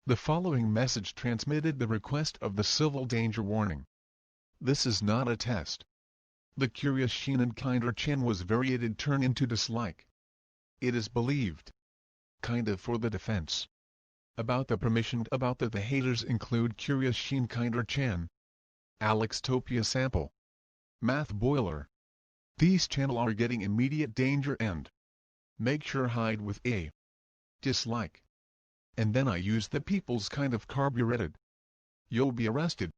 The following message transmitted the request of the civil danger warning. This is not a test. The CuriousCian and CuriousCian was variated turn into dislike. It is believed. Kind of for the defense. About the permission about the haters include CuriousCian CuriousCian, Alextopia Sample, Math Boiler. These channel are getting immediate danger and make sure hide with a dislike. And then I use the people's kind of carburetted. You'll be arrested.